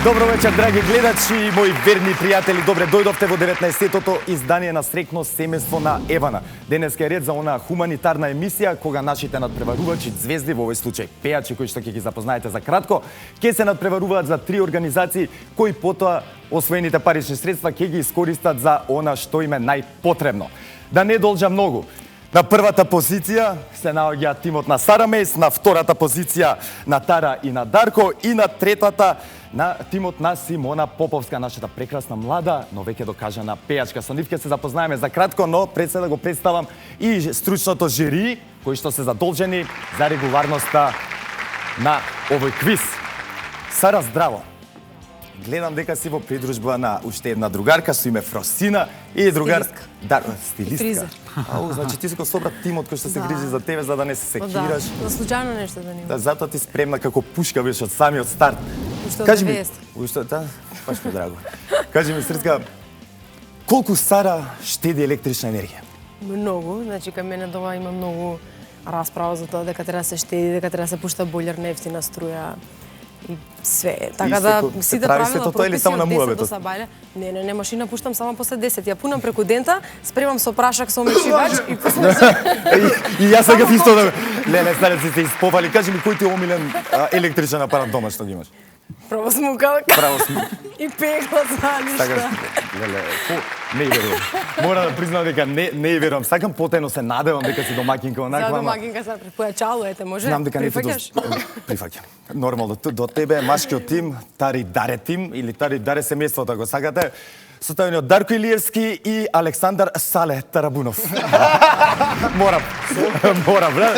Добро вечер, драги гледачи и мои верни пријатели. Добре дојдовте во 19-тото издание на Среќно семејство на Евана. Денеска е ред за онаа хуманитарна емисија кога нашите надпреварувачи звезди, во овој случај пејачи кои што ќе ги запознаете за кратко, ќе се надпреваруваат за 3 организации кои потоа освоените парични средства ќе ги искористат за она што им е најпотребно. Да не должа многу. На првата позиција се наоѓа тимот на Сара Мейс, на втората позиција на Тара и на Дарко и на третата на тимот на Симона Поповска, нашата прекрасна млада, но веќе докажана пејачка. Со нив ќе се запознаеме за кратко, но пред се да го представам и стручното жири, кои што се задолжени за регуларноста на овој квиз. Сара, здраво! Гледам дека си во придружба на уште една другарка со име Фросина и другар... Стилистка. Ау, значи ти си го собрат тимот кој што се грижи за тебе за да не се секираш. Да, случајно нешто да нема. Да, затоа ти спремна како пушка беше од самиот старт. Кажи ми, да, баш ми драго. Кажи ми, Срцка, колку Сара штеди електрична енергија? Многу, значи кај мене дома има многу расправа за тоа дека треба да се штеди, дека треба да се пушта бојлер, нефтина струја и све. Така да сите правила прописи од 10 до сабајле. Не, машина пуштам само после 10. Ја пунам преку дента, спремам со прашак со омекшивач и после... И јас сега исто да... Леле, стареци се исповали. Кажи ми, кој ти е омилен електричен апарат дома што ги имаш? Право смукалка. Право смукалка. И пегла за ништа. Леле, не верувам. Мора да признам дека не верувам. Сакам потајно се надевам дека си домакинка онаква. За домакинка се појачало, ете, може? Знам дека не прифаќам. Нормално, до тебе машкиот тим, Тари Даре тим или Тари Даре семејството, ако сакате. Составени од Дарко Илиевски и Александар Сале Тарабунов. Морам, брат.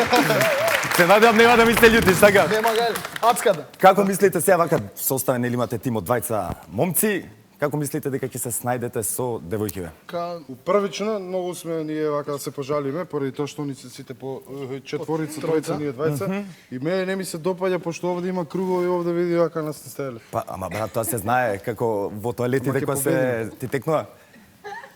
Се надевам нема да ми се љутиш, така? Нема га, ацкада. Како мислите сега вака составен или имате тим од двајца момци? Како мислите дека ќе се снајдете со девојкиве? Првично многу сме ние вака да се пожалиме поради тоа што ни сите по четворица, тројца, ние двајца. И мене не ми се допаѓа пошто овде има кругови, овде види вака нас не стеле. Па, ама брат, тоа се знае како во тоалетите кога се ти текнува.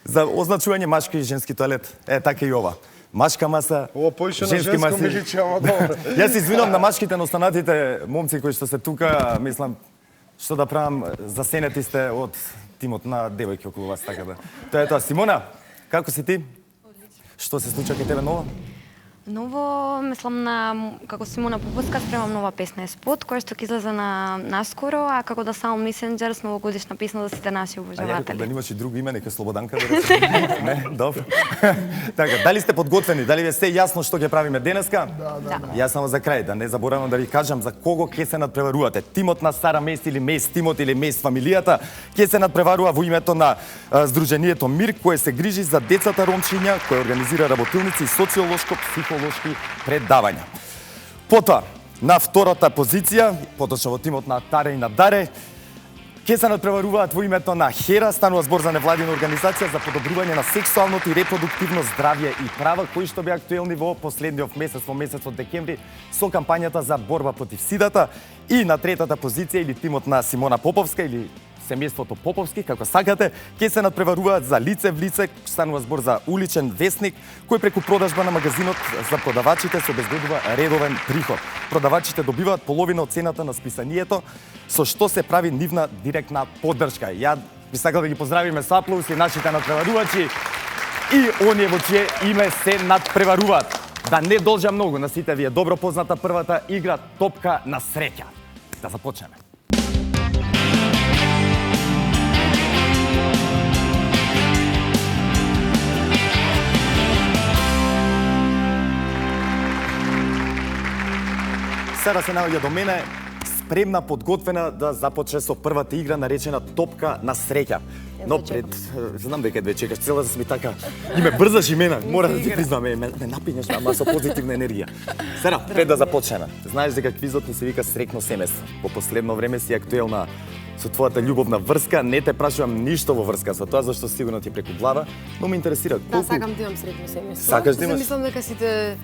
За означување машки и женски тоалет. Така и ова. Машка маса, женски маси. Миличи, ама добро. Јас се извинувам на машките, на останатите момци кои што се тука, мислам, што да правам, засенети сте од тимот на девојки околу вас, така да. Тоа е тоа. Симона, како си ти? Што се случува кај тебе ново? Ново, мислам како Симона Поповска спремам нова песна и спот, која што ќе излезе наскоро, а како да само Messenger с новогодишна песна за сите наши обожаватели. Да немаш и друго име, нека Слободанка да не, добро. Така, дали сте подготвени? Дали ви е се јасно што ќе правиме денеска? Да. Јас само за крај, да не заборавам да ви кажам за кого ќе се надпреварувате. Тимот на Сара Мейс или Мейс тимот или Мейс фамилијата ќе се надпреварува во името на Сдруженијето Мир, кое се грижи за децата ромчиња, кое организира работилници и социолошко-психолошки предавања. Потоа, на втората позиција, поточно во тимот на Таре и на Даре, ќе се надпреваруваат во името на Хера, станува збор за невладина организација за подобрување на сексуалното и репродуктивно здравје и права, кои што беа актуелни во последниот месец, во месецот декември, со кампањата за борба против сидата. И на третата позиција, или тимот на Симона Поповска, или семејството Поповски, како сакате, ќе се надпреваруваат за лице в лице, станува збор за уличен весник, кој преку продажба на магазинот за продавачите се обезбедува редовен приход. Продавачите добиваат половина од цената на списанието, со што се прави нивна директна поддршка. Ја би сакал да ги поздравиме со аплаузи нашите надпреварувачи и оние во чие име се надпреваруваат. Да не должа многу, на сите ви е добро позната првата игра Топка на среќа. Да започнеме. Сара се наоѓа до мене, спремна, подготвена да започне со првата игра наречена Топка на среќа. Но пред, знам дека две чекаш, цела да си ми така, и ме брзаш и мене, мора да ти признам, ме напињаш, ама со позитивна енергија. Сара, пред да започнеме, знаеш дека квизот ни се вика Среќно семејство. По последно време си актуелна со твојата љубовна врска, не те прашувам ништо во врска со тоа, зашто сигурно ти преку глава, но ме интересира колку... Да, сакам да имам среќно семејство. Сакаш да имаш? Мислам дека сите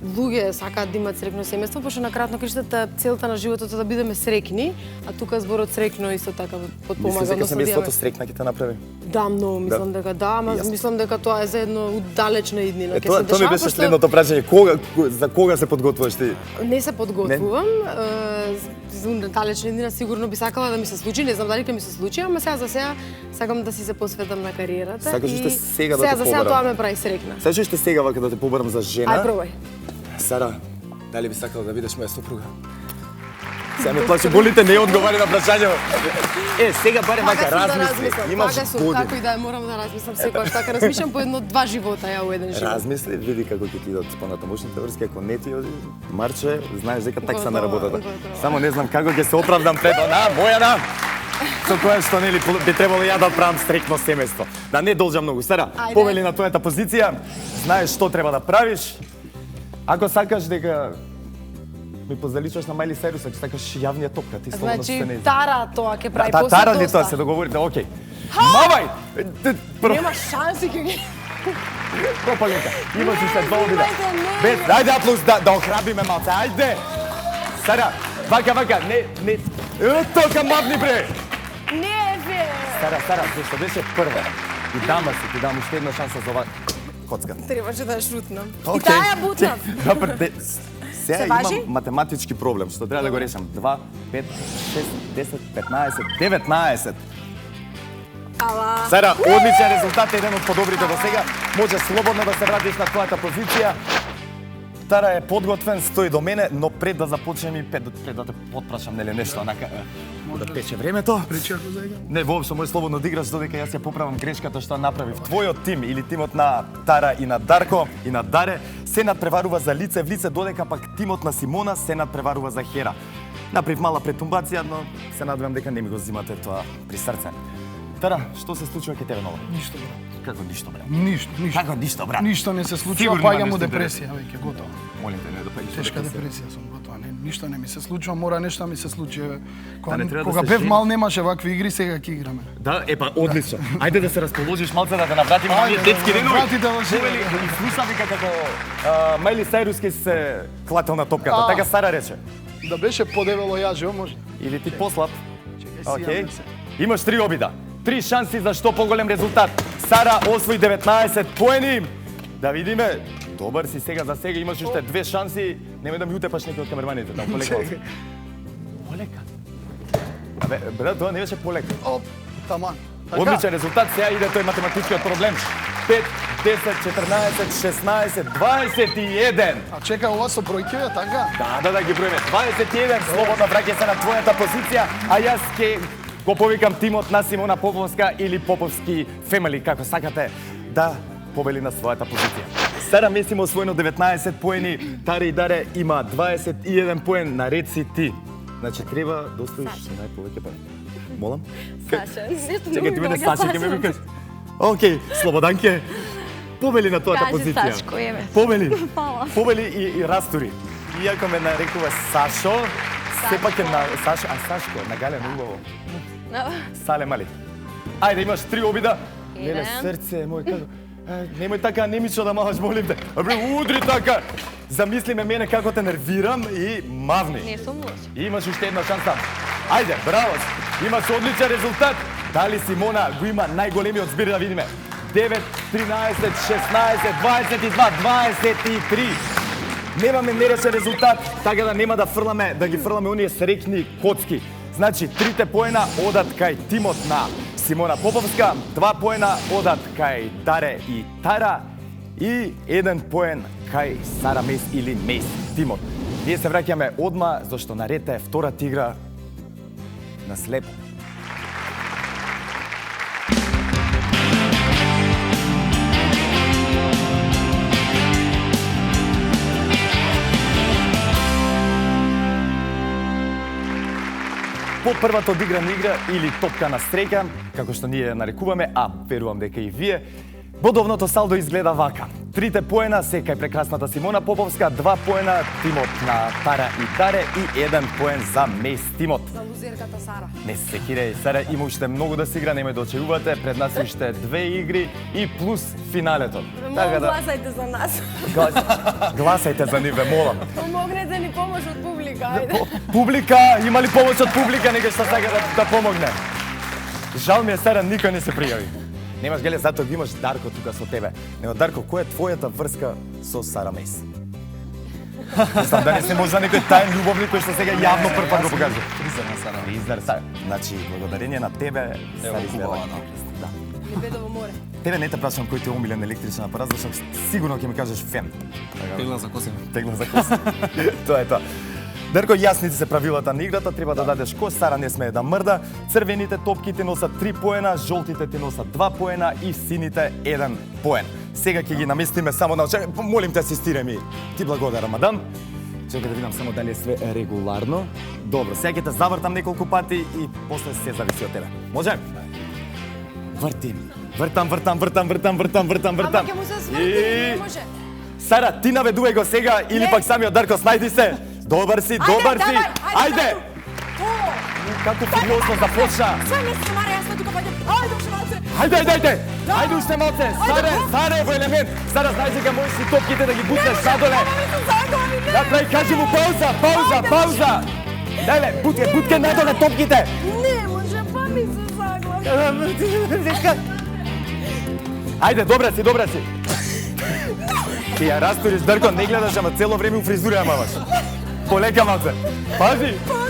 луѓе сакаат да имаат среќно семејство, пошто на кратно криштата целта на животот е да бидеме среќни, а тука зборот среќно исто така потпомага. Мислиш дека семејството среќна ќе те направи? Да, многу мислам дека да, ама мислам дека тоа е за едно удалечна иднина. Тоа ми беше следното прашање, за кога се подготвуваш ти? Не се подготвувам, за далечна иднина сигурно би сакала да ми се случи, не знам дали ќе ми се случи, ама сега за сега сакам да си се посветам на кариерата. Сакаш уште сега да те побарам? За сега тоа ме прави среќна. Сакаш уште сега вака да те побарам за жена? Ај, пробај. Сара, дали би сакала да бидеш моја супруга? Сега ме плачи болите, не одговари на прашањето. Сега барем вака размисли. Имаш години. Како и да морам да размислам секогаш така, размислам по едно-два живота ја у еден живот. Размисли, види како ќе ти идат понатамошните врски, ако не ти оди, Марче, знаеш дека такса на работата. Само не знам како ќе се оправдам пред она, моја со кое што нели би требало ја да правам стрикно семејство. Да не должам многу. Сара, повели на твојата позиција, знаеш што треба да правиш. Ако сакаш дека ми позаличаш на Мајли Сайрус, ако сакаш јавниот топка, ти слободно се не. Значи, Тара тоа ќе прави после Тара не тоа се договорите, окей. Мавај! Нема шанси ќе ги... Пропаленка, имаш уште два обида. Без, ајде аплауз да охрабриме малце, ајде! Сара, вака, не... Тока мавни бре! Не, бе! Сара, зашто беше прва. И ти дам уште една шанса за ова коцка. Требаше да ја шутнам. И таа ја бутнав. Сега имам математички проблем, што треба да го решам. 2, 5, 6, 10, 15, 19. Ала... Сара, одличен резултат, еден од подобрите до сега. Може слободно да се вратиш на твојата позиција. Тара е подготвен, стои до мене, но пред да започнем и пред да те потпрашам нели нешто, онака да тече времето. Причи ако заига? Не, воопшто може слободно да играш, додека јас ја поправам грешката што направив. Твојот тим или тимот на Тара и на Дарко и на Даре се надпреварува за лице в лице, додека пак тимот на Симона се надпреварува за Хера. Направив мала претумбација, но се надевам дека не ми го зимате тоа при срце. Тара, што се случува кај тебе ново? Ништо, брат. Како ништо, брат? Ништо. Како ништо, брат? Ништо не се случува, Сигурно паѓам нешто у депресија, веќе готово. Молим те, не да паѓаш. Тешка депресија сум, готова. Ништо не ми се случува, мора нешто ми се случи. не треба да Кога се бев жени. мал немаше вакви игри, сега ќе играме. Да, одлично. Ајде да се расположиш малце да те навратиме на овие детски денови. вратите во себе. Повели, и слушам вика како Мајли Сайрус ке се клател на топката. Така Сара рече. Да беше подебело јажио, може. Или ти послаб. Чекај, Океј. се. Имаш 3 обида. 3 шанси за што поголем резултат. Сара освои 19 поени. Да видиме. Добар си сега за сега, имаш уште 2 шанси. Немој да ми утепаш некој од камерманите, да полека. Полека. Абе, брат, тоа не беше полека. Оп, таман. Одличен резултат, сега иде тој математичкиот проблем. 5, 10, 14, 16, 21. А чека, ова со бројкиве, така? Да ги броиме. 21, слободно враќа се на твојата позиција, а јас ке го повикам тимот на Симона Поповска или Поповски Фемели, како сакате, да побели на својата позиција. Сара Месимо освоено 19 поени, Таре и Даре има 21 поен, наред си ти. Значи треба да оставиш најповеќе поени. Молам? Саша, Чекај, ти мене Саша ќе ме викаш. Океј, Слободанке, побели на твојата Кажи, позиција. Сашко, еве. Побели. Фала. Побели и растури. Иако ме нарекува Сашо, сепак е на Сашо, а Сашко, на Гален убаво. Сале мали. Ајде, имаш 3 обида. Леле, срце мој, како... Немој така немично да махаш, молим те. Абре, удри така. Замисли ме мене како те нервирам и мавни. Не сум лош. И имаш уште една шанса. Ајде, браво! Имаш одличен резултат. Дали Симона го има најголемиот збир да видиме. 9, 13, 16, 22, 23. Немаме нерешен резултат, така да нема да ги фрламе оние среќни коцки. Значи, 3 поена одат кај тимот на Симона Поповска, 2 поена одат кај Даре и Тара и 1 поен кај Сара Мес или Мес тимот. Ние се враќаме одма, зашто наред е втората игра на слепо. По првата одиграна игра или топка на среќа, како што ние нарекуваме, а верувам дека и вие, Бодовното салдо изгледа вака. 3 поена се кај прекрасната Симона Поповска, 2 поена тимот на Тара и Таре и 1 поен за мејс тимот. За лузерката Сара. Не се кире, Сара има уште многу да се игра, немој да очекувате, пред нас уште 2 игри и плюс финалето. Молам, гласајте за нас. Гласајте за нив, молам. Помогнете ни помош од публика, ајде. Публика, има ли помош од публика, нека што сака да помогне? Жал ми е, Сара, никој не се пријави. Немаш, Геле, затоа ги имаш Дарко тука со тебе. Нема, Дарко, која е твојата врска со Сара Мејс? Мислам да не се може некој таен љубовник кој што сега јавно прв пат го покажа. Фризер на Сара. Фризер, Сара. Значи, благодарение на тебе, Сара изгледа. Да. Лебедово море. Тебе не те прашам кој ти е омилен електричен апарат, зашто сигурно ќе ми кажеш фен. Тегла за косим. Тегла за коса. Тоа е тоа. Дарко, јасните се правилата на играта, треба да дадеш кош, Сара не смее да мрда, црвените топки ти носат 3 поена, жолтите ти носат 2 поена и сините 1 поен. Сега ќе ги наместиме само на очакање. Молим те, асистирај ми. Ти благодарам, мадам. Чекај да видам само дали е све регуларно. Добро, сега ќе те завртам неколку пати и после се зависи од тебе. Може? Вртим. Вртам. Ама ќе му се сврти, не може. Сара, ти наведувај го сега или пак самиот Дарко, снајди се. Добар си. Ајде! Како фиозно започна. Све не се маре, јас тука паѓам. Ајде, уште малце. Ајде! Ајде уште малце. Саре во елемент. Сара, знаеш дека можеш и топките да ги бутнеш надоле. Направи, кажи му пауза. Дајле, бутке надоле топките. Не, може па ми се заглав. Ајде, добра си. Ти ја растуриш, Дарко, не гледаш, ама цело време у фризура ја маваш. Полека малце.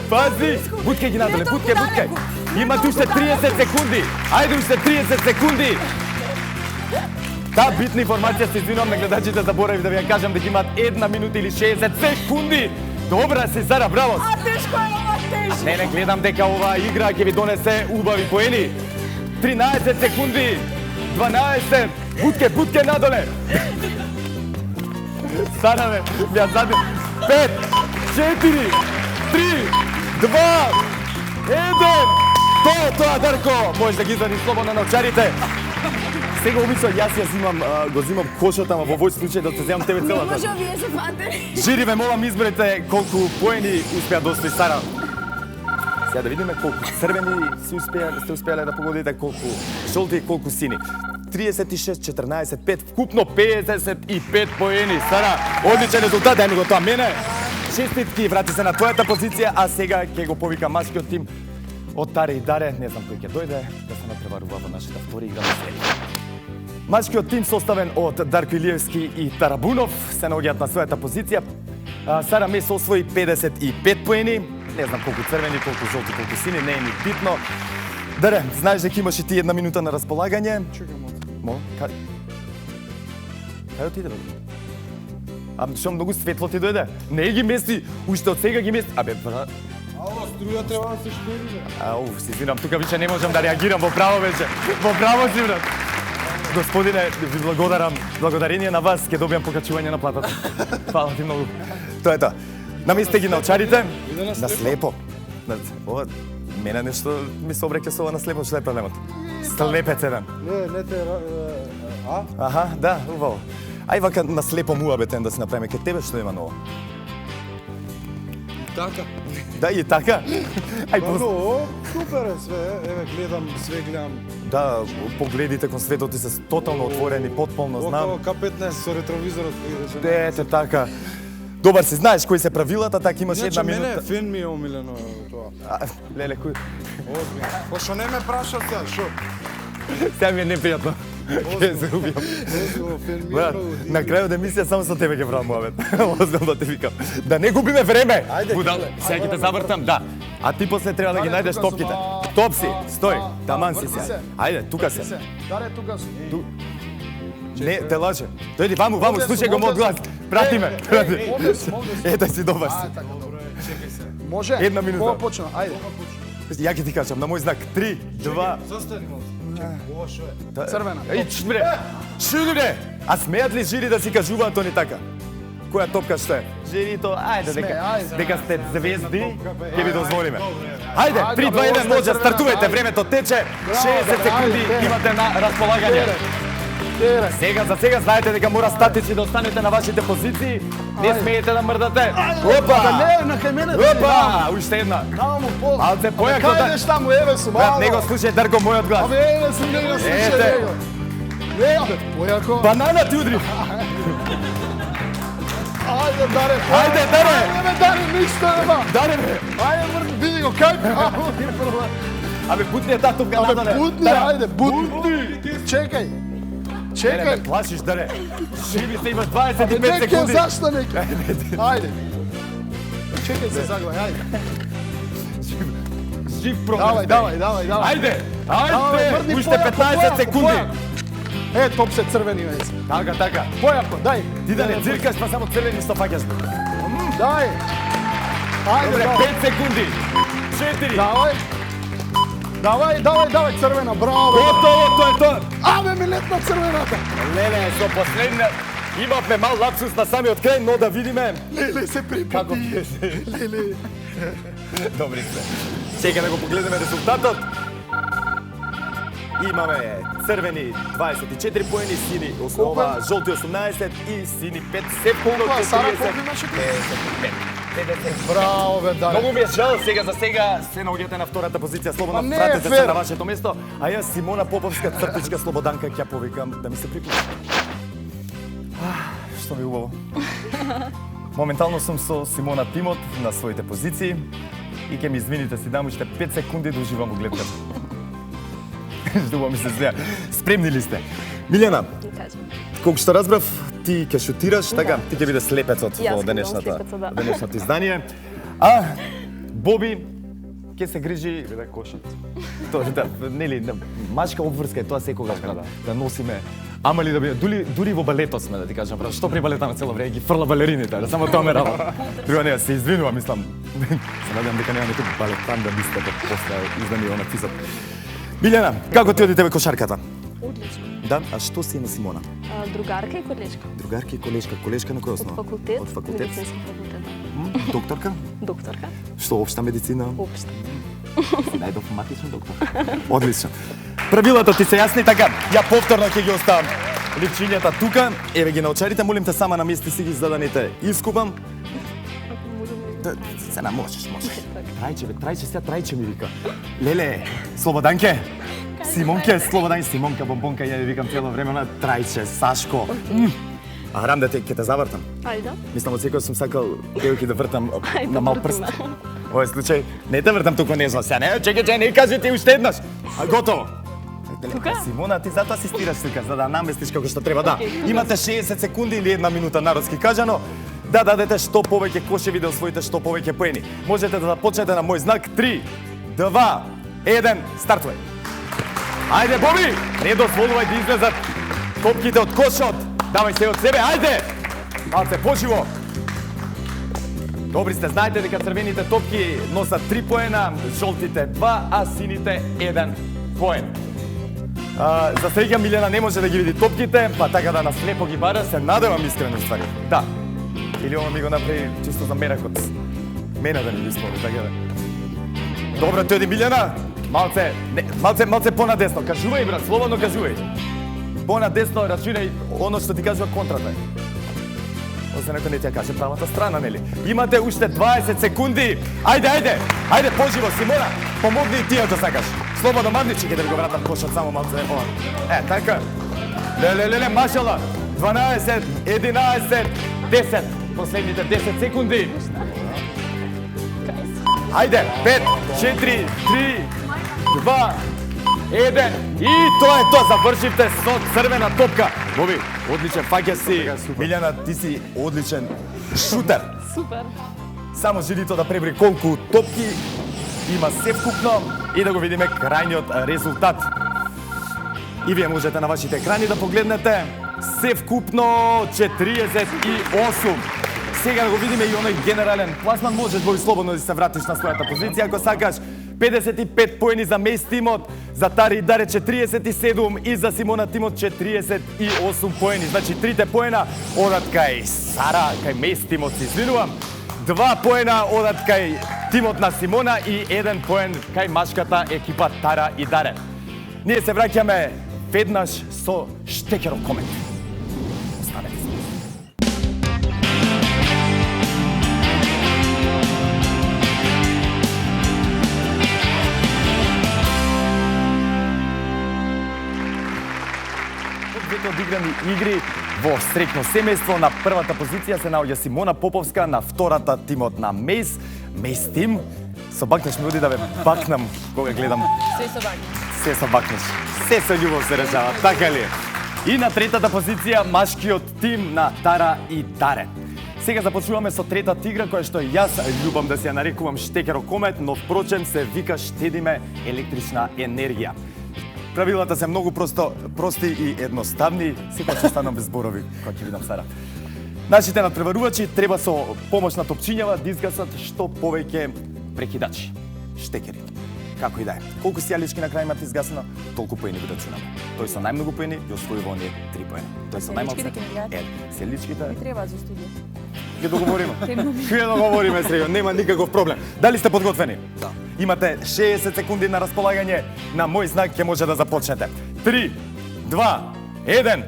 Пази. Бутке ги надоле, бутке. Имате уште 30 секунди. Ајде, уште 30 секунди. Таа битна информација, се извинувам на гледачите, заборавив да ви ја кажам дека имаат 1 минута или 60 секунди. Добра си, Сара, браво. А тешко е ова, тешко. Не, гледам дека оваа игра ќе ви донесе убави поени. 13 секунди. 12. Бутке надоле. Сара, бе, ја зади. 5, 4, 3, 2, 1. Тоа, Дарко. Можеш да ги извадиш слободно на очарите. Сега обично јас го взимам кошот, ама во овој случај да те земам тебе целата. Не може овие се фате. Жири, ве молам, изберете колку поени успеа да освои Сара. Сега да видиме колку црвени сте успеале да погодите, колку жолти и колку сини. 36, 14, 5, вкупно 55 поени. Сара, одличен резултат, дај ми го тоа мене. Честитки, врати се на твојата позиција, а сега ќе го повика машкиот тим од Таре и Даре. Не знам кој ќе дојде да се натпреварува во нашата втора игра на серија. Машкиот тим составен од Дарко Илиевски и Тарабунов се наоѓаат на својата позиција. Сара Мејс освои 55 поени. Не знам колку црвени, колку жолти, колку сини, не е ни битно. Даре, знаеш дека имаш и ти 1 минута на располагање. Чекам. Кај отиде, бе? Што многу светло ти дојде? Не ги мести, уште од сега ги мести. Абе, бра... Ало, струја треба да се шпери, бе. Ау, се извинам, тука више не можам да реагирам, во право беше. Во право си, брат. Господине, ви благодарам. Благодарение на вас ќе добијам покачување на платата. Фала ти многу. Тоа е тоа. Наместите ги на очарите. На слепо. Ова, мене нешто ми се обреќа со ова на слепо, што е проблемот? Слепец еден. Не те... Аха, да, убаво. Ај вака на слепо муабетен да се направиме. Ке тебе што има ново? Така. Да, и така? Ај, Браво, супер е све, еве гледам. Да, погледите кон светот ти се тотално отворени, потполно, знам. Около К15 со ретровизорот кој рече. Ете така. Добар си, знаеш кои се правилата, така имаш една минута. Мене фен ми е омилено тоа. Леле, кој? Озбилно. Пошто не ме прашат сега, шо? Сега ми е непријатно. Ке се убијам. Фен ми е Брат, многу. на крајот да емисија само со тебе ќе правам муабет. Озбилно да те викам. Да не губиме време. Ајде, Будале, сега ќе те завртам, да. А ти после треба да ги најдеш топките. Топ си, стој, таман си сега. Ајде, тука се. Даре тука си. Не, те лаже. Дојди, ваму, слушај го мојот глас. Прати ме. Ете си, добар си. Чекај се. Може? Една минута. Кога почна? Ајде. Ја ќе ти кажам на мој знак. 3, 2... Застани малку. Ова шо е? Црвена. Еј, бре. Шуди бре. А смеат ли жири да си кажуваат они така? Која топка што е? Жирито, ајде дека сте звезди, ќе ви дозволиме. Ајде, 3, 2, 1, може, стартувајте, времето тече. 60 секунди имате на располагање. За сега знаете дека мора статици да останете на вашите позиции. Не смеете да мрдате. Опа! На кај мене. Опа! Уште една. Камо пол. Малце појако Кај да... идеш таму, еве сум. Брат, него слушај, Дарко, мојот глас. Абе, еве сум, него слушај. Ете. Еве, појако. Банана ти удри. Ајде, Даре. Ајде, Даре. Ајде, Даре, ништо нема. Даре, бе. Ајде, види го, како? Абе, бутни е таа топка надоле. Будни, ајде, будни. Чекај. Не, Чекај. ме плашиш, Даре. Живи се, имаш 25 Неке, секунди. зашто неке? Ајде. Чекај се, заглај, ајде. Жив прогрес. Давај. Ајде, Давај, ајде. мрди Уште појако, 15 појако, секунди. појако. Е, топ се црвени веќе. Така. Појако, дај. Ти да не циркаш, па само црвени што фаќаш. Дај. Ајде, Добре, давај. 5 секунди. 4. Давај, црвена, браво. Готово, тоа е тоа. Абе, ми летна црвената. Леле, со последна имавме мал лапсус на самиот крај, но да видиме Леле, се припети. како ќе се. Леле. Добри сме. Сега да го погледнеме резултатот. Имаме црвени 24 поени, сини основа, жолти 18 и сини 5, сепкулно Колку, 40. Сара, колку имаше? 55. Браво, бе, Даре. Многу ми е жал, за сега се наоѓате на втората позиција, слободно Па не е вратете се фер. на вашето место, а јас Симона Поповска, цртичка слободанка, ќе повикам да ми се приклучи. Што ми е убаво. Моментално сум со Симона Тимот на своите позиции и ќе ми извините, си дам уште 5 секунди да уживам во гледката. Ждува ми се сега. Спремни ли сте? Милјана, колку што разбрав, ти ќе шутираш, така? Ти ќе бидеш слепецот во денешното издание. А Боби ќе се грижи да кошот. Тоа да, нели, мачка обврска е тоа секогаш да носиме. Ама ли да биде, дури во балетот сме да ти кажам, брат, што при балетаме цело време ги фрла балерините, да само тоа ме работа. Друга не, се извинувам, мислам. Се надевам дека нема некој балетан да мислите после издани она физот. Милјана, како ти оди тебе кошарката? Одлично. Да, а што си на Симона? Другарка и колешка. Другарка и колешка. Колешка на која основа? Факултет. Од факултет. Медицински факултет. Докторка? Докторка. Што, општа медицина? Општа. Најдофматичен доктор. Одлично. Правилата ти се јасни, така, ја повторно ќе ги оставам личињата тука. Еве ги научарите, молим те сама намести си ги за да не те искубам. Сена, можеш. Трајче, сега трајче ми вика. Леле, Слободанке, Симонке, Слободан, Симонка, бомбонка, ја ви викам цело време на трајче, Сашко. А рам да те ќе те завртам. Ајде. Мислам, од секој сум сакал девојки да вртам Ајде, на мал вртам. прст. Овој случај не те вртам туку нежно, сега не, чекај, не кажи ти уште еднаш. А готово. Тука? Симона, ти затоа асистираш тука, за да наместиш како што треба, да. Океј. Имате 60 секунди или 1 минута народски кажано, да дадете што повеќе кошеви да освоите што повеќе поени. Можете да започнете на мој знак 3, 2, 1, стартувај. Ајде, Боби, не дозволувај да излезат топките од кошот. Давај се од себе, ајде! Малце поживо. Добри сте, знаете дека црвените топки носат 3 поена, жолтите 2, а сините 1 поен. За среќа Милена не може да ги види топките, па така да наслепо ги бара, се надевам искрено ствари. Да. Или ова ми го направи чисто за меракот. Мене да не ги спомни, така да. Добро, тој оди Милена. Малце понадесно. Кажувај, брат, слободно кажувај. Понадесно рачунај оно што ти кажува контрата. Освен ако не ти ја каже правата страна, нели? Имате уште 20 секунди. Ајде, поживо, Симона. Помогни и ти ако сакаш. Слободно мавничи, ќе да го вратам кошот само малце. Така. Леле, машала. 12, 11, 10. Последните 10 секунди. Ајде, 5, 4, 3, 2, 1. И тоа е тоа, завршивте со црвена топка. Боби, одличен, фаќа си. Милјана, ти си одличен шутер. Супер. Само жирито да пребри колку топки има севкупно и да го видиме крајниот резултат. И вие можете на вашите екрани да погледнете севкупно 48. Сега да го видиме и оној генерален пласман, можеш Боби слободно да се вратиш на својата позиција ако сакаш. 55 поени за Мејс Тимот, за Тари и Даре 47 и за Симона Тимот 48 поени. Значи 3 поена одат кај Сара, кај Мејс Тимот, се извинувам. 2 поена одат кај Тимот на Симона и 1 поен кај машката екипа Тара и Даре. Ние се враќаме веднаш со Штекеров комент. Останете со нас. Двете одиграни игри во среќно семејство. На првата позиција се наоѓа Симона Поповска, на втората тимот на Мејс. Мејс тим, со бакнеш ми оди да ве бакнам кога гледам. Се со баки. Се со бакнеш. Се со љубов се решава, така ли? И на третата позиција машкиот тим на Тара и Таре. Сега започнуваме со третата игра која што јас љубам да се ја нарекувам Штекеров комет, но впрочем се вика штедиме електрична енергија. Правилата се многу прости и едноставни, секогаш ќе станам без зборови, кога ќе видам Сара. Нашите надпреварувачи треба со помош на топчињава да изгасат што повеќе прекидачи, штекери. Како и да е. Колку сијалички на крај имате изгасено, толку поени ги рачунаме. Тој со најмногу поени ги освојува оние 3 поена. Тој со најмалку сијаличките Ми треба за студио. Ќе договориме. Ќе договориме сега, нема никаков проблем. Дали сте подготвени? Да. Имате 60 секунди на располагање. На мој знак ќе може да започнете. 3, 2, 1.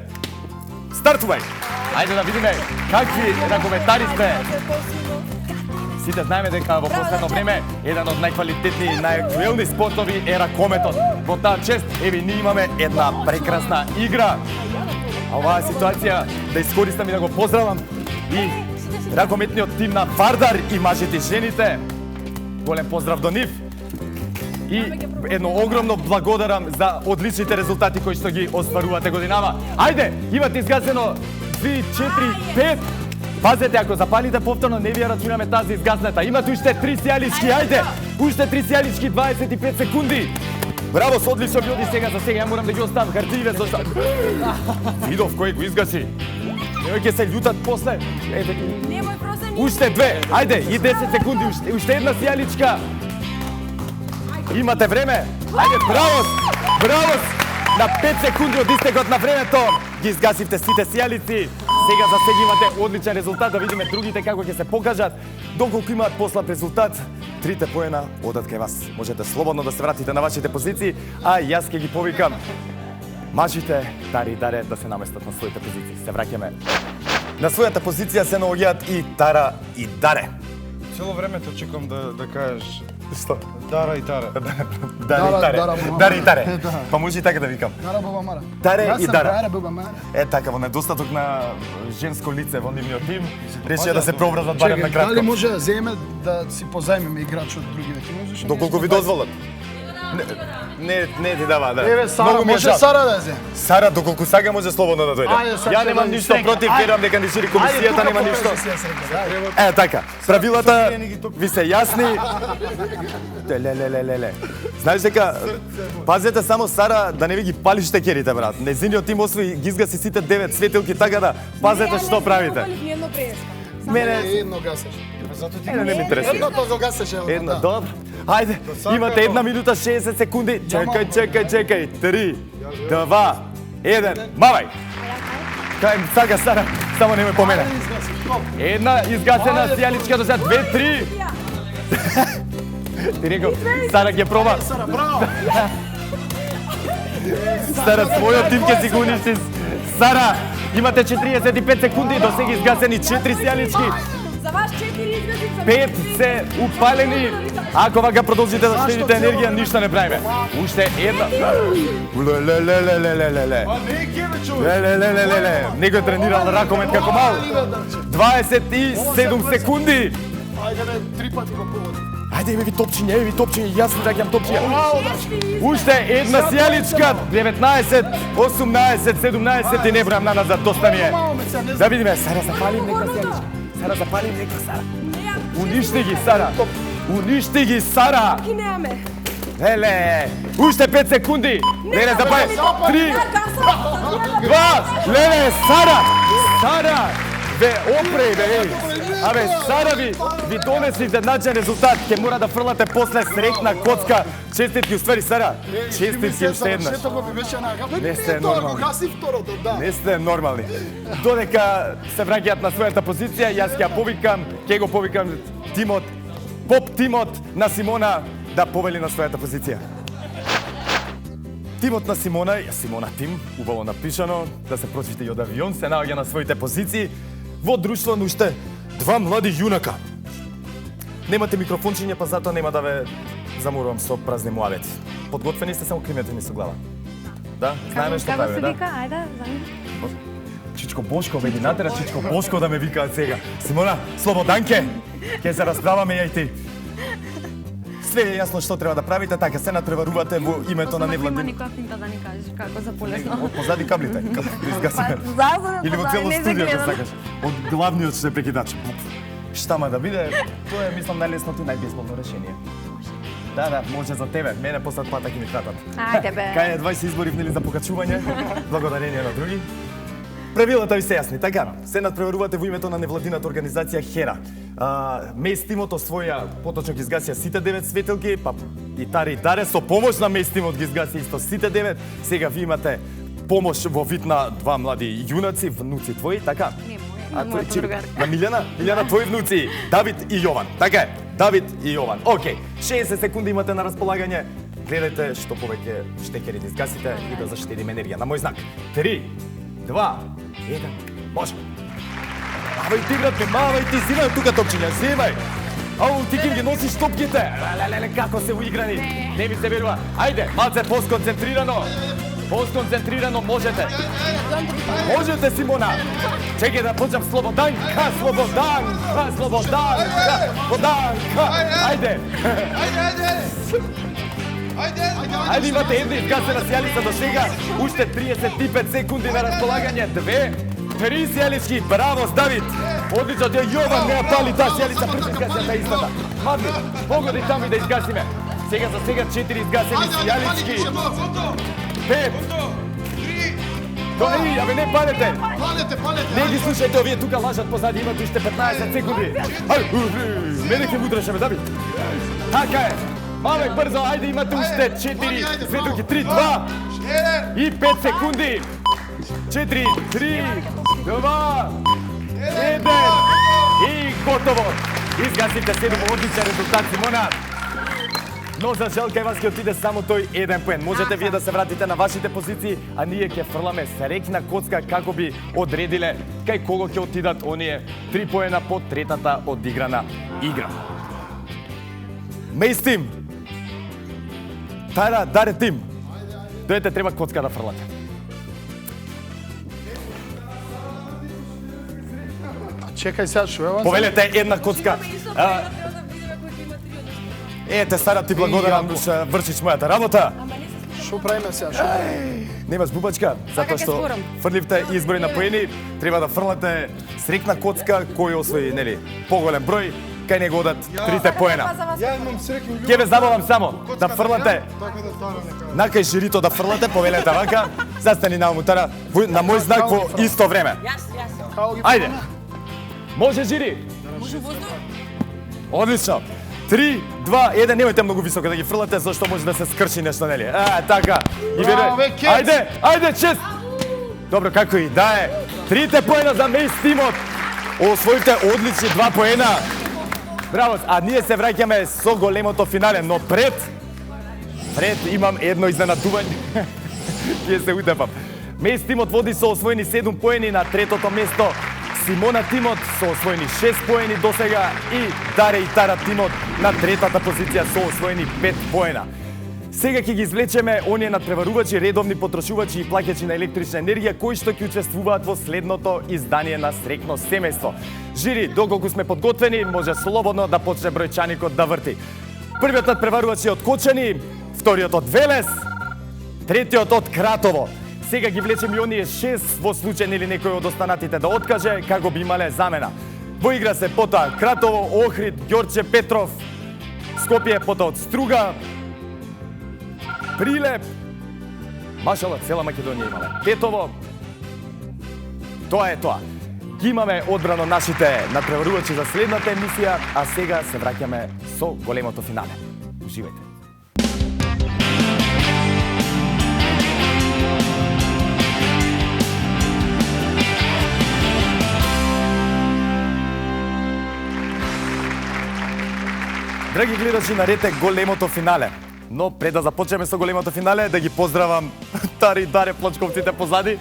Стартувај. Ајде да видиме какви ракометари сте. Сите знаеме дека во последно време еден од најквалитетни и најактуелни спортови е ракометот. Во таа чест, еви ние имаме една прекрасна игра. А оваа ситуација да искористам и да го поздравам и ракометниот тим на Вардар и мажите и жените. Голем поздрав до нив. И едно огромно благодарам за одличните резултати кои што ги остварувате годинава. Ајде, имате изгасено 2, 4, 5. Пазете, ако запалите повторно, не ви ја рачунаме тази изгасната. Имате уште 3 сијалички, ајде! Уште 3 сијалички, 25 секунди. Браво, со одлично ви оди сега за сега. Ја морам да ги оставам хартиите зашто... Видов кој го изгаси. Немој ќе се љутат после. Ете, уште 2, ајде, и 10 секунди, уште една сијаличка. Имате време. Ајде, браво! Браво! На 5 секунди од истекот на времето ги изгасивте сите сијалици. Сега за сега имате одличен резултат, да видиме другите како ќе се покажат. Доколку имаат послаб резултат, 3 поена одат кај вас. Можете слободно да се вратите на вашите позиции, а јас ќе ги повикам мажите Тари и Даре да се наместат на своите позиции. Се враќаме. На својата позиција се наоѓаат и Тара и Даре. Цело времето чекам да кажеш Што? Дара и Тара. Даре и Таре. Па може и така да викам. Дара Боба Мара. Таре и Дара. Дара Боба Мара. Е така, во недостаток на женско лице во нивниот тим, решија да се прообразат барем на кратко. Дали може да земе да си позајмеме играч од другите тимови? Доколку ви дозволат. Не ти дава, да. Еве, Сара, Многу ми е може жал. Сара да земе. Сара, доколку сага може слободно да дојде. Ајде, сега Ја ќе немам да ништо истрекам. против, Ајде. верувам дека ни шири комисијата, нема ништо. Ајде, Е, така, правилата ви се јасни. Леле. Знаеш дека, пазете само Сара да не ви ги пали штекерите, брат. Незиниот тим освои ги изгаси сите 9 светилки, така да пазете што правите. Мене едно гасеш. Зато ти не ми интересува. Едното го гасеш, Една, добро. Ајде, имате 1 минута 60 секунди. Чекај. 3, 2, 1, мавај. Кај сага Сара, само немој по мене. Една изгасена сијаличка до сега, 2, 3. Ти рекол, Сара ќе проба. Сара, браво! Сара, својот тим ќе си го уништи. Сара, имате 45 секунди, до сега изгасени 4 сијалички. За вас 4 изгасим, за 5 се упалени. Ако вака продолжите да штедите енергија, ништо не правиме. Уште една. Леле. А не кеве човек. Леле. Некој тренирал ракомет како мал. 27 секунди. Ајде, бе, 3 пати го поводи. Ајде, еме ви топчиња, јас ви дагам топчиња. Уште една сијаличка, 19, 18, 17 и не бројам наназад, доста ми е. Да видиме, Сара, запалим нека сијаличка. Сара. Уништи ги, Сара. Ки немаме. Леле, уште 5 секунди. Леле, запали. 3, 2, леле, Сара. Бе, опреј, бе, Абе, Сара ви донеси изедначен резултат. Ке мора да фрлате после срекна коцка. Честитки, уствари, Сара. Честитки уште еднаш. Не сте нормални. Не сте нормални. Додека се враќаат на својата позиција, јас ќе го повикам тимот, поп тимот на Симона да повели на својата позиција. Тимот на Симона, Симона Тим, убаво напишано, да се прочита и од авион, се наоѓа на своите позиции во друштво на уште два млади јунака. Немате микрофончиња, па затоа нема да ве заморувам со празни муабети. Подготвени сте, само кримете ми со глава. Да? Знаеме што правиме, да? Како се вика? Ајде, замени. Чичко Бошко, бе ги натера Чичко Бошко да ме викаат сега. Симона, слободанке, ќе се расправаме ја и ти. Све е јасно што треба да правите, така се надпреварувате во името на Има невладин. никоја финта да ни кажеш како за полесно. Од позади каблите, како изгасиме. Или во цело студиото сакаш. Од главниот што е прекидач. Штама да биде, тоа е мислам најлесното и најбесплатно решение. Да, може за тебе. Мене посад пата ќе ми кратат. Ајде бе. Кај е 20 избори внели за покачување, благодарение на други. Правилата ви се јасни, така. Се надпреварувате во името на невладината организација Хера. Мејс тимот освоја, поточно ги изгасија сите 9 светилки, па и Таре со помош на Мејс тимот ги изгаси исто сите 9. Сега ви имате помош во вид на два млади јунаци, внуци твои, така? Не А мој, мојот другар. На Милјана твои внуци, Давид и Јован. Така е, Давид и Јован. Океј, 60 секунди имате на располагање. Гледайте што повеќе штекери да изгасите и да заштедиме енергија. На мој знак. 3, 2, 1, може. Мавај ти, брате, мавај ти, зимај тука топчиња, зимај. Ау, ти ким ги носиш топките. Леле, како се уиграни. Не ми се верува. Ајде, малце посконцентрирано. Посконцентрирано можете. Можете, Симона. Чекај да почнам слободанка. Ајде. Ајде, имате една изгасена сијалица до сега. Уште 35 секунди на располагање. 2, 3 сијалички. Браво, Давид. Одлично, Јован не ја пали таа сијалица, пред изгасена истота. Мадли, погоди таму и да изгасиме. Сега за сега 4 изгасени сијалички. 5. Тој, абе не палете. Не ги слушајте, овие тука лажат позади, имате уште 15 секунди. Ајде, мене ќе удреше, бе, Давид. Така е. Мавај брзо, ајде, имате уште 4 светилки, 3, 2 и 5 секунди. 4, 3, 2, 1 и готово. Изгасите 7, одличен резултат, Симона. Но за жал кај вас ќе отиде само тој 1 поен. Можете вие да се вратите на вашите позиции, а ние ќе фрламе срекна коцка како би одредиле кај кого ќе отидат оние 3 поена по третата одиграна игра. Мејс тим. Даре тим. Дојдете, треба коцка да фрлате. Чекај сега, шо е? Повелете една коцка. Ете, Сара, ти благодарам што вршиш мојата работа. Шо правиме сега? Шо правиме? Немаш бубачка, затоа што фрливте избори на поени, треба да фрлате срекна коцка кој освои, нели, поголем број, кај него одат 3 поена. Ја имам срекни Ќе ве забавам само да фрлате, така да стане нека. накај жирито да фрлате, повелете вака, застани на мутара, на мој знак во исто време. Ајде. Може жири? Може воздух? Одлично. 3, 2, 1, немојте многу високо да ги фрлате, зашто може да се скрши нешто, нели? Така. И Браво, бе, Кец! Ајде, чест! Добро, како и да е. 3 поена за Мејс тимот. Освоите одлични 2 поена. Браво, а ние се враќаме со големото финале, но пред имам едно изненадување. Ќе се утепам. Мејс тимот води со освоени 7 поени на третото место. Симона тимот со освоени 6 поени досега и Даре и Тара тимот на третата позиција со освоени 5 поена. Сега ќе ги извлечеме оние надпреварувачи, редовни потрошувачи и плаќачи на електрична енергија кои што ќе учествуваат во следното издание на Срекно семејство. Жири, доколку сме подготвени, може слободно да почне бројчаникот да врти. Првиот надпреварувач е од Кочани, вториот од Велес, третиот од Кратово. Сега ги влечем и оние 6 во случај или некој од останатите да откаже, како би имале замена. Во игра се потоа Кратово, Охрид, Ѓорче Петров, Скопје, потоа од Струга, Прилеп, машала, цела Македонија имале. Тетово, тоа е тоа. Ги имаме одбрано нашите надпреварувачи за следната емисија, а сега се враќаме со големото финале. Уживајте. Драги гледачи, наред е големото финале. Но пред да започнеме со големото финале, да ги поздравам Тари Даре плачковците позади,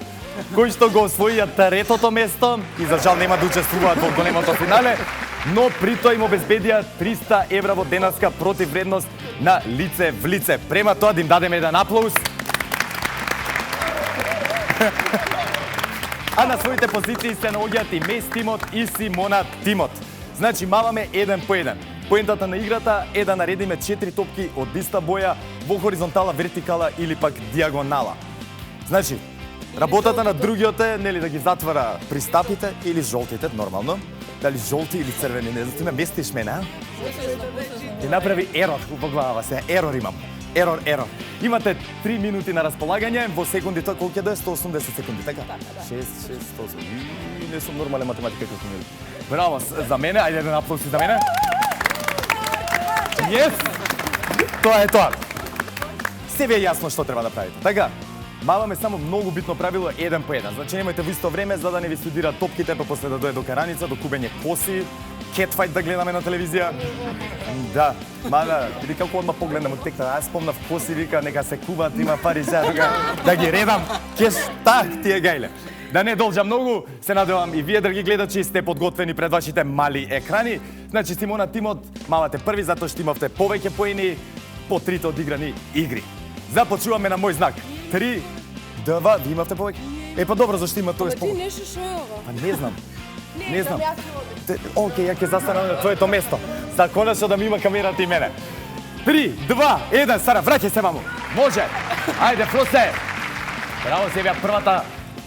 кои што го освоија третото место и за жал нема да учествуваат во големото финале, но при тоа им обезбедија 300 евра во денаска противвредност на лице в лице. Према тоа да им дадеме еден аплауз. А на своите позиции се наоѓаат и Мес Тимот и Симона Тимот. Значи маваме еден по еден. Поентата на играта е да наредиме 4 топки од иста боја во хоризонтала, вертикала или пак диагонала. Значи, работата на другиот е нели да ги затвара пристапите или жолтите, нормално. Дали жолти или црвени, не знам, ти ме местиш мене, а? И направи ерор во глава се, ерор имам. Ерор. Имате 3 минути на располагање, во секунди тоа колку ќе да е 180 секунди, така? 6, 180. Не сум нормален математика како ми. Браво за мене, ајде еден аплауз за мене. Yes! Тоа е тоа. Се ви е јасно што треба да правите. Така, маваме само многу битно правило еден по еден. Значи немојте во исто време за да не ви студираат топките, па после да дојде до караница, до кубење коси, кетфајт да гледаме на телевизија. Да, мада, види како одма погледнам од текта, аз спомнав коси, вика, нека се кубат, има пари сега, да ги редам, ке шта ти е гајле. Да не должам многу, се надевам и вие, драги гледачи, сте подготвени пред вашите мали екрани. Значи, Симона Тимот, мавате први, затоа што имавте повеќе поени по 3 одиграни игри. Започнуваме на мој знак. 3, 2, ви имавте повеќе? Е, па добро, зашто има тој спомн? Ти нешто шо е ова? Па не знам. Океј, ја ќе застанам на твоето место. За конечно да ми има камерата и мене. 3, 2, 1, Сара, враќај се, маму. Може. Ајде, Фросе. Браво, се ја првата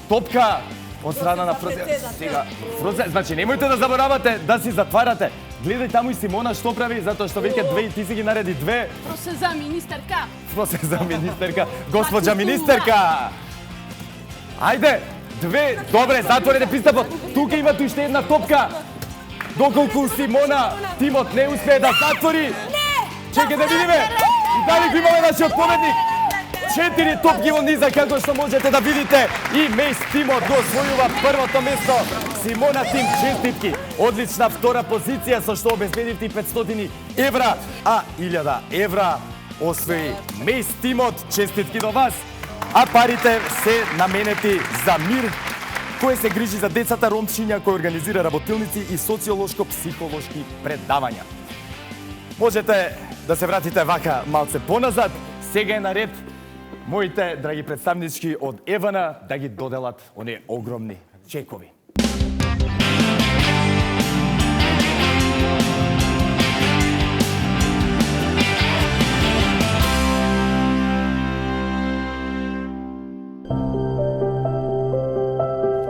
топка од страна на Фрозе. Сега, Фрозе, значи немојте да заборавате да си затварате. Гледај таму и Симона што прави, затоа што веќе 2 и ти си ги нареди 2. Просе за министерка. Просе за министерка. Госпоđа министерка. Ајде, 2, добре, затворете пристапот. Тука има уште една топка. Доколку Симона Тимот не успее да затвори. Чекај да видиме. И дали го имаме нашиот победник. 4 топки во низа, како што можете да видите. И Мес Тимот го освојува првото место. Симона Тим, честитки. Одлична втора позиција со што обезбедивте и 500 евра, а 1000 евра освои Мес Тимот. Честитки до вас. А парите се наменети за мир, кој се грижи за децата ромчиња, кој организира работилници и социолошко-психолошки предавања. Можете да се вратите вака малце поназад. Сега е наред моите драги представнички од Евана да ги доделат оние огромни чекови.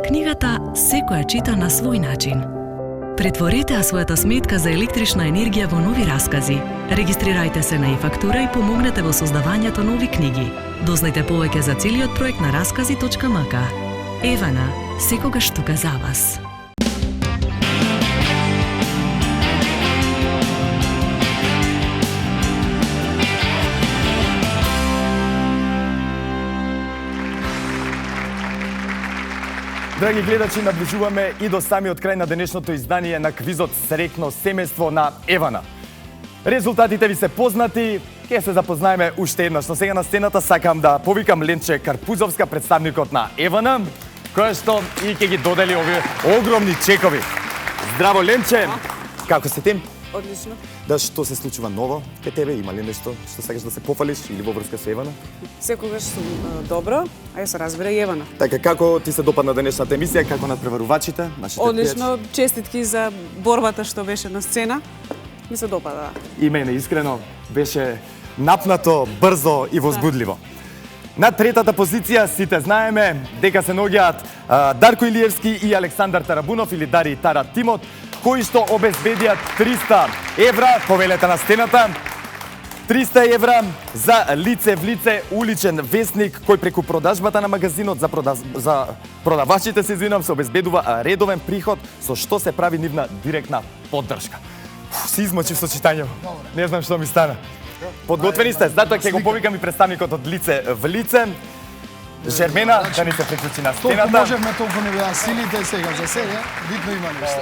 Книгата секоја чита на свој начин. Претворете ја својата сметка за електрична енергија во нови раскази. Регистрирајте се на e-фактура и помогнете во создавањето нови книги. Дознајте повеќе за целиот проект на раскази.мк. Евана, секогаш тука за вас. Драги гледачи, наближуваме и до самиот крај на денешното издание на квизот Среќно семејство на Евана. Резултатите ви се познати, ќе се запознаеме уште еднаш, но сега на сцената сакам да повикам Ленче Карпузовска, представникот на Евана, која што и ќе ги додели овие огромни чекови. Здраво, Ленче! Како се ти? Одлично. Да, што се случува ново ке тебе? Има ли нешто што сакаш да се пофалиш или во врска со Евана? Секогаш сум добро, а ја се разбира и Евана. Така, како ти се допадна денешната емисија, како надпреварувачите, нашите Одлично, честитки за борбата што беше на сцена. Ми се допада. И мене искрено беше напнато, брзо и возбудливо. На третата позиција сите знаеме дека се наоѓаат Дарко Илиевски и Александар Тарабунов или Дари и Тара Тимот, кои што обезбедиат 300 евра, повелете на стената. 300 евра за лице в лице уличен вестник кој преку продажбата на магазинот за продавачите се обезбедува редовен приход со што се прави нивна директна поддршка. Си измочив со читањето. Не знам што ми стана. Подготвени сте? Затоа ќе го повикам и представникот од лице в лице. Жермена да ни се приклучи на Толку сцената. можевме, толку не беа силите сега за сега. Битно има нешто.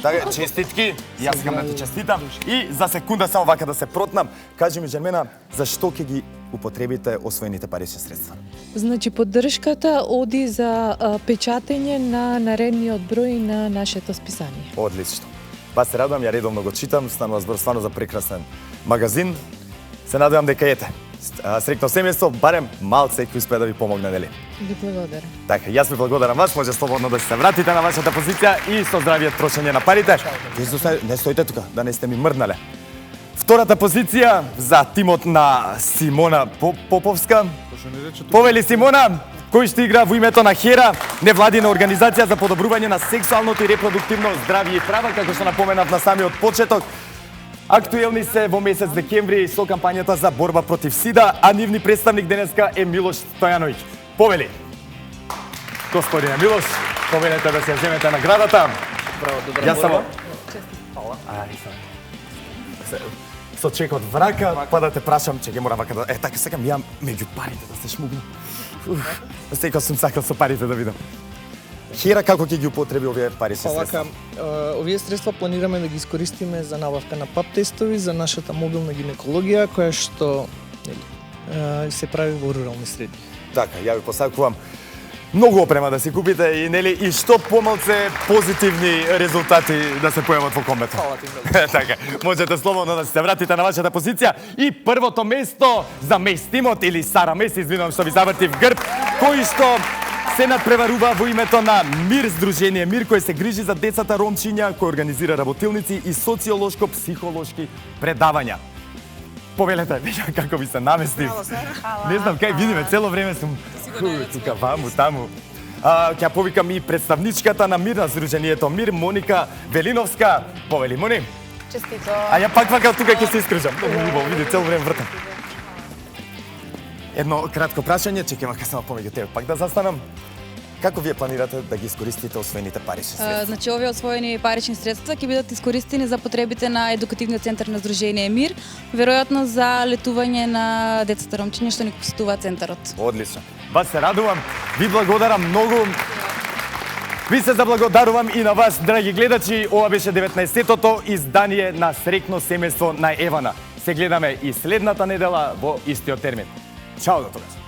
Така, честитки, јас сакам да ти честитам. И за секунда само вака да се протнам, кажи ми Жермена, зашто ќе ги употребите освоените парични средства? Значи, поддршката оди за печатење на наредниот број на нашето списание. Одлично. Па се радувам, ја редовно го читам, станува збор стварно за прекрасен магазин. Се надевам дека ете. Среќно семејство, барем малце кој успее да ви помогне, нели? Ви благодарам. Така, јас ви благодарам вас, може слободно да се вратите на вашата позиција и со здравие трошење на парите. Не стоите тука, да не сте ми мрднале. Втората позиција за тимот на Симона Поповска. Повели Симона, кој ще игра во името на Хера, невладина организација за подобрување на сексуалното и репродуктивно здравје и права, како што напоменав на самиот почеток. Актуелни се во месец декември со кампањата за борба против СИДА, а нивни представник денеска е Милош Стојановиќ. Повели. Господине Милош, повелете да се земете наградата. Браво, добро. Јас само со чекот врака, па да те прашам, че ќе морам вака да... така сакам ја меѓу парите да се шмугнам. Секој сум сакал со парите да видам. Хера, како ќе ги употреби овие парични средства? Овие средства планираме да ги искористиме за набавка на пап тестови за нашата мобилна гинекологија, која што се прави во рурални средини. Така, ја ви посакувам многу опрема да си купите и нели и што помалце позитивни резултати да се појават во комбето. Фала ти многу. Така, можете слободно да се вратите на вашата позиција и првото место за Мес Тимот или Сара Мес, извинувам што ви завртив грб, кој што се надпреварува во името на Мир, Сдружение Мир, кој се грижи за децата ромчиња, кој организира работилници и социолошко-психолошки предавања. Повелете, веќе како ви се наместив. Не знам кај видиме, цело време сум тука, ваму, таму. Ќе повикам и представничката на Мир, на Сдруженијето Мир, Моника Велиновска. Повели, Мони. Честито. А ја пак вака тука ќе се искружам. Многу убаво, види, цело време вртам. Едно кратко прашање, чекам вака само помеѓу тебе пак да застанам. Како вие планирате да ги искористите освоените парични средства? Значи, овие освоени парични средства ќе бидат искористени за потребите на едукативниот центар на Сдружение Мир, веројатно за летување на децата ромчиња што ни посетува центарот. Одлично. Вас се радувам, ви благодарам многу. Ви се заблагодарувам и на вас, драги гледачи. Ова беше 19-тото издание на Среќно семејство на Евана. Се гледаме и следната недела во истиот термин. Чао до тогаш.